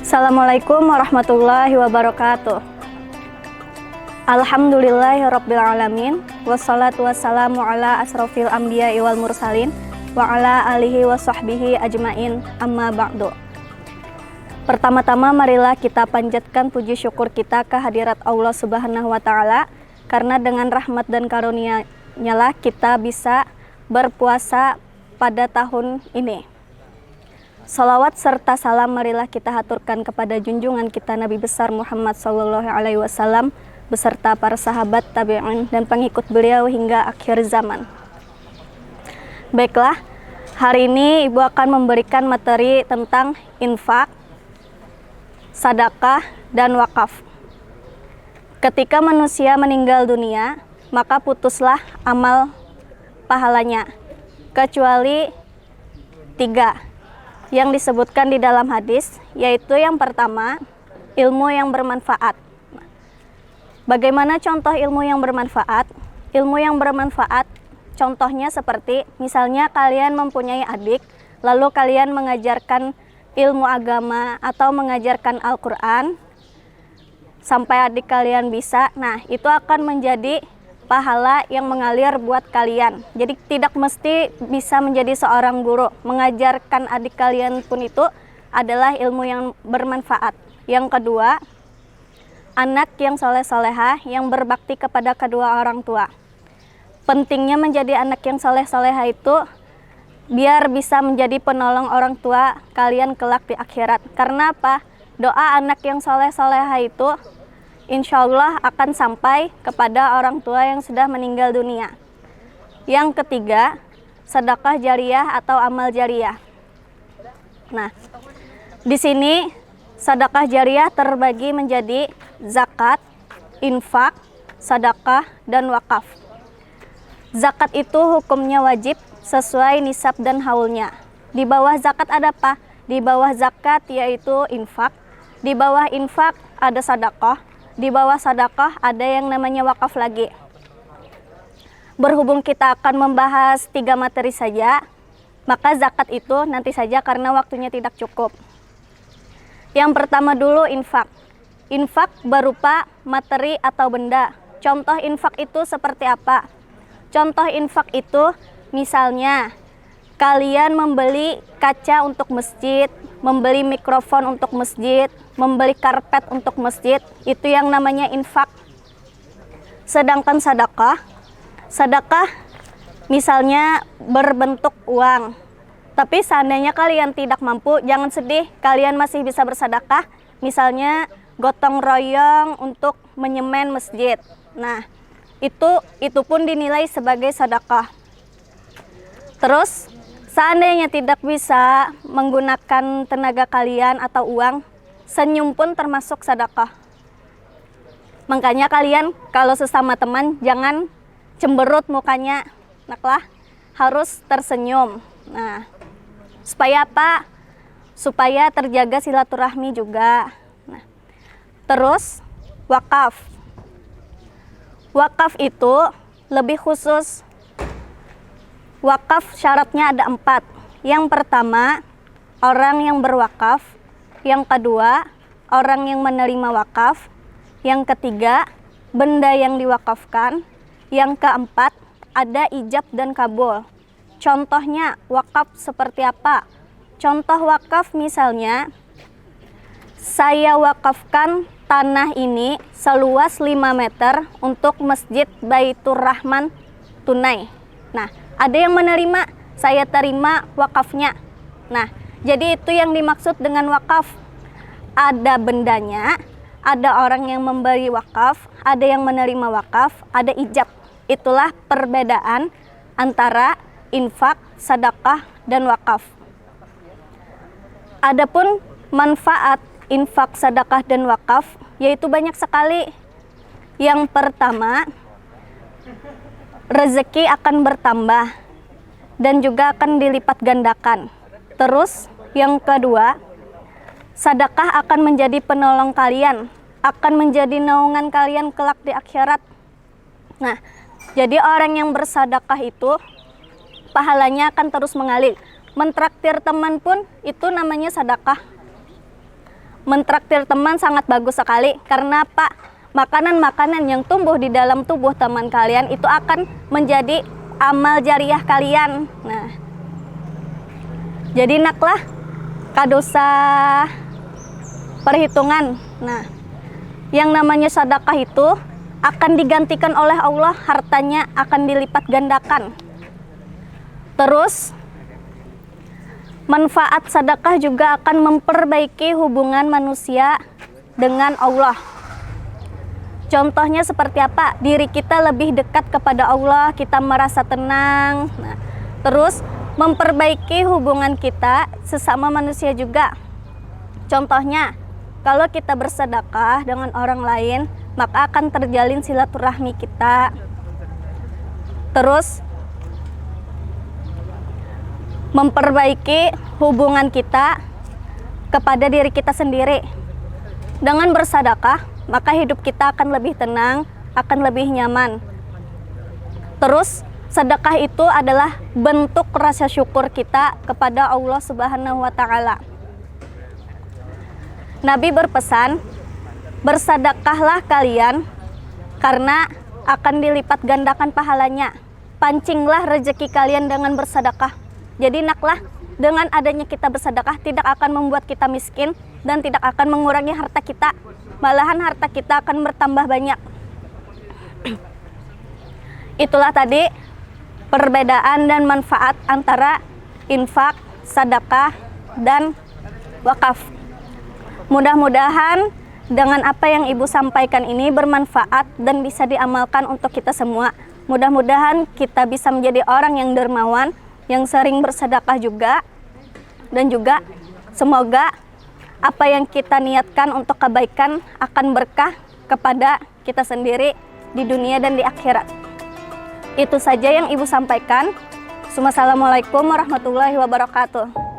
Assalamualaikum warahmatullahi wabarakatuh. Alhamdulillahirrabbilalamin. Wassalatu wassalamu ala asrofil anbiya'i wal mursalin wa ala alihi wa sahbihi ajmain, amma ba'du. Pertama-tama marilah kita panjatkan puji syukur kita ke hadirat Allah Subhanahu wa Ta'ala, karena dengan rahmat dan karunia-Nya lah kita bisa berpuasa pada tahun ini. Salawat serta salam marilah kita haturkan kepada junjungan kita Nabi besar Muhammad SAW beserta para sahabat, tabi'in, dan pengikut beliau hingga akhir zaman. Baiklah, hari ini Ibu akan memberikan materi tentang infak, sedekah, dan wakaf. Ketika manusia meninggal dunia, maka putuslah amal pahalanya, kecuali 3 yang disebutkan di dalam hadis, yaitu yang pertama, ilmu yang bermanfaat. Bagaimana contoh ilmu yang bermanfaat? Ilmu yang bermanfaat contohnya seperti misalnya kalian mempunyai adik, lalu kalian mengajarkan ilmu agama atau mengajarkan Al-Quran sampai adik kalian bisa. Nah, itu akan menjadi pahala yang mengalir buat kalian. Jadi tidak mesti bisa menjadi seorang guru. Mengajarkan adik kalian pun itu adalah ilmu yang bermanfaat. Yang kedua, anak yang soleh-solehah yang berbakti kepada kedua orang tua. Pentingnya menjadi anak yang soleh-solehah itu biar bisa menjadi penolong orang tua kalian kelak di akhirat. Karena apa? Doa anak yang soleh-solehah itu insya Allah akan sampai kepada orang tua yang sudah meninggal dunia. Yang ketiga, sedekah jariyah atau amal jariyah. Nah, di sini sedekah jariyah terbagi menjadi zakat, infak, sedekah, dan wakaf. Zakat itu hukumnya wajib sesuai nisab dan haulnya. Di bawah zakat ada apa? Di bawah zakat yaitu infak. Di bawah infak ada sedekah. Di bawah sedekah ada yang namanya wakaf lagi. Berhubung kita akan membahas 3 materi saja, maka zakat itu nanti saja karena waktunya tidak cukup. Yang pertama dulu infak. Infak berupa materi atau benda. Contoh infak itu seperti apa? Contoh infak itu misalnya kalian membeli kaca untuk masjid, membeli mikrofon untuk masjid, membeli karpet untuk masjid, itu yang namanya infak. Sedangkan sedekah misalnya berbentuk uang. Tapi seandainya kalian tidak mampu, jangan sedih, kalian masih bisa bersedekah. Misalnya gotong royong untuk menyemen masjid. Nah, itu pun dinilai sebagai sedekah. Terus seandainya tidak bisa menggunakan tenaga kalian atau uang, senyum pun termasuk sedekah. Makanya kalian kalau sesama teman jangan cemberut mukanya, naklah, harus tersenyum. Nah, supaya apa? Supaya terjaga silaturahmi juga. Nah, terus wakaf. Wakaf itu lebih khusus. Wakaf syaratnya ada 4. Yang pertama, orang yang berwakaf. Yang kedua, orang yang menerima wakaf. Yang ketiga, benda yang diwakafkan. Yang keempat, ada ijab dan kabul. Contohnya wakaf seperti apa? Contoh wakaf misalnya, saya wakafkan tanah ini seluas 5 meter untuk Masjid Baitur Rahman tunai. Nah, ada yang menerima, saya terima wakafnya. Nah, jadi itu yang dimaksud dengan wakaf. Ada bendanya, ada orang yang memberi wakaf, ada yang menerima wakaf, ada ijab. Itulah perbedaan antara infak, sedekah, dan wakaf. Adapun manfaat infak, sedekah, dan wakaf yaitu banyak sekali. Yang pertama, rezeki akan bertambah dan juga akan dilipat gandakan. Terus yang kedua, sedekah akan menjadi penolong kalian, akan menjadi naungan kalian kelak di akhirat. Nah, jadi orang yang bersedekah itu pahalanya akan terus mengalir. Mentraktir teman pun itu namanya sedekah. Mentraktir teman sangat bagus sekali. Karena apa? Makanan-makanan yang tumbuh di dalam tubuh teman kalian itu akan menjadi amal jariah kalian. Nah, jadi naklah kadosa perhitungan. Nah, yang namanya sedekah itu akan digantikan oleh Allah, hartanya akan dilipat gandakan. Terus manfaat sedekah juga akan memperbaiki hubungan manusia dengan Allah. Contohnya seperti apa? Diri kita lebih dekat kepada Allah, kita merasa tenang. Nah, terus memperbaiki hubungan kita sesama manusia juga. Contohnya, kalau kita bersedekah dengan orang lain, maka akan terjalin silaturahmi kita. Terus memperbaiki hubungan kita kepada diri kita sendiri. Dengan bersedekah, maka hidup kita akan lebih tenang, akan lebih nyaman. Terus, sedekah itu adalah bentuk rasa syukur kita kepada Allah Subhanahu wa Ta'ala. Nabi berpesan, bersedekahlah kalian karena akan dilipat gandakan pahalanya. Pancinglah rezeki kalian dengan bersedekah. Jadi naklah, dengan adanya kita bersedekah tidak akan membuat kita miskin dan tidak akan mengurangi harta kita. Malahan harta kita akan bertambah banyak. Itulah tadi perbedaan dan manfaat antara infak, sedekah, dan wakaf. Mudah-mudahan dengan apa yang Ibu sampaikan ini bermanfaat dan bisa diamalkan untuk kita semua. Mudah-mudahan kita bisa menjadi orang yang dermawan, yang sering bersedekah juga, dan juga semoga apa yang kita niatkan untuk kebaikan akan berkah kepada kita sendiri di dunia dan di akhirat. Itu saja yang Ibu sampaikan. Wassalamualaikum warahmatullahi wabarakatuh.